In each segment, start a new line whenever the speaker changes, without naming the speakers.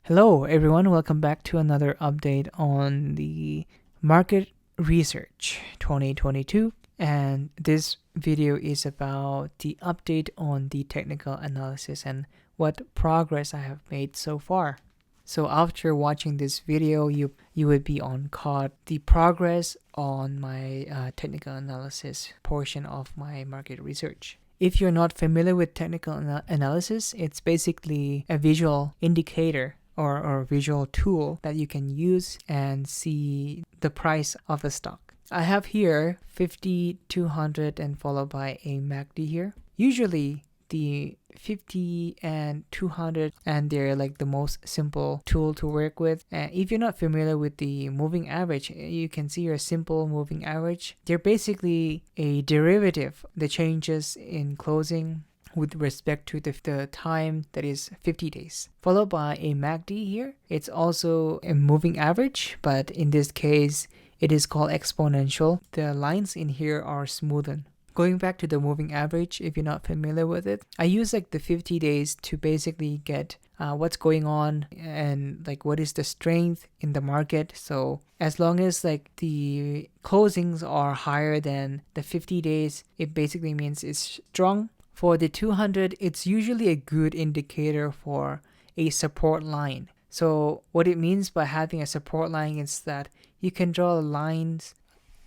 Hello everyone, welcome back to another update on the Market Research 2022, and this video is about the update on the technical analysis and what progress I have made so far. So after watching this video, you would be on caught the progress on my technical analysis portion of my market research. If you're not familiar with technical analysis, it's basically a visual indicator or visual tool that you can use and see the price of a stock. I have here 50, 200 and followed by a MACD here. Usually the 50 and 200 and they're like the most simple tool to work with. And if you're not familiar with the moving average, you can see your simple moving average. They're basically a derivative, the changes in closing with respect to the time, that is 50 days, followed by a MACD here. It's also a moving average, but in this case it is called exponential. The lines in here are smoothened. Going back to the moving average, if you're not familiar with it, I use like the 50 days to basically get what's going on and like what is the strength in the market. So as long as like the closings are higher than the 50 days, it basically means it's strong. For the 200, it's usually a good indicator for a support line. So what it means by having a support line is that you can draw lines.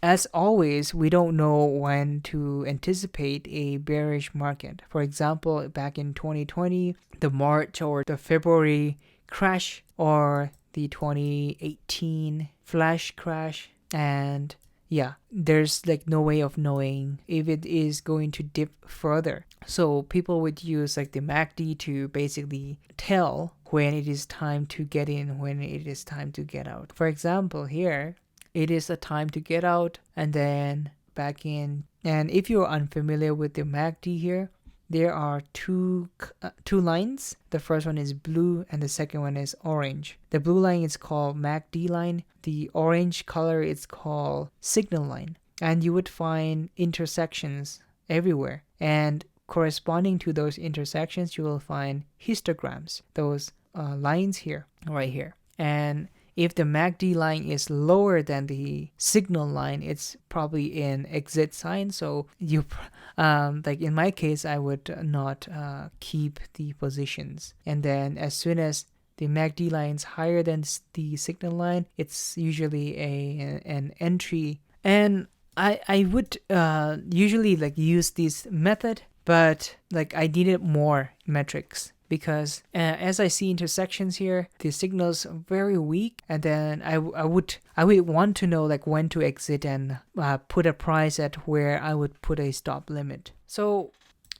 As always, we don't know when to anticipate a bearish market. For example, back in 2020, the March or the February crash, or the 2018 flash crash, and yeah, there's like no way of knowing if it is going to dip further. So people would use like the MACD to basically tell when it is time to get in, when it is time to get out. For example, here, it is a time to get out and then back in. And if you're unfamiliar with the MACD here, there are two lines. The first one is blue and the second one is orange. The blue line is called MACD line. The orange color is called signal line. And you would find intersections everywhere. And corresponding to those intersections, you will find histograms, those lines here, right here. And if the MACD line is lower than the signal line, it's probably an exit sign. So you, like in my case, I would not keep the positions. And then as soon as the MACD line is higher than the signal line, it's usually an entry. And I would usually like use this method, but like I needed more metrics. Because as I see intersections here, the signal's very weak, and then I would want to know like when to exit and put a price at where I would put a stop limit. So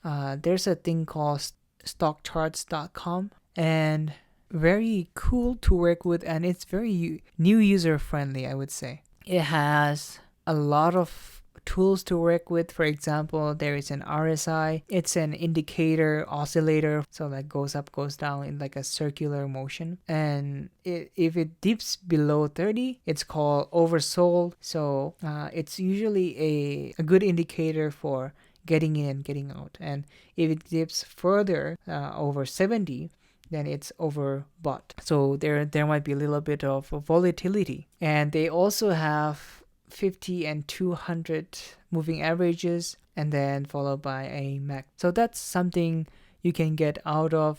there's a thing called stockcharts.com, and very cool to work with, and it's very new user friendly, I would say. It has a lot of tools to work with. For example, there is an RSI. It's an indicator oscillator, so that goes up, goes down in like a circular motion. And if it dips below 30, it's called oversold. So it's usually a good indicator for getting in and getting out. And if it dips further over 70, then it's overbought. So there might be a little bit of volatility. And they also have 50 and 200 moving averages, and then followed by a MACD. So that's something you can get out of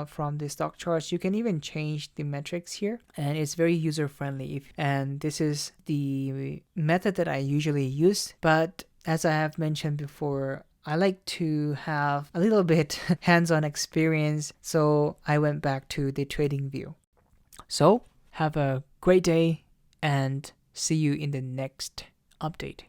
from the stock charts. You can even change the metrics here, and it's very user friendly. And this is the method that I usually use. But as I have mentioned before, I like to have a little bit hands-on experience, so I went back to the trading view. So have a great day and see you in the next update.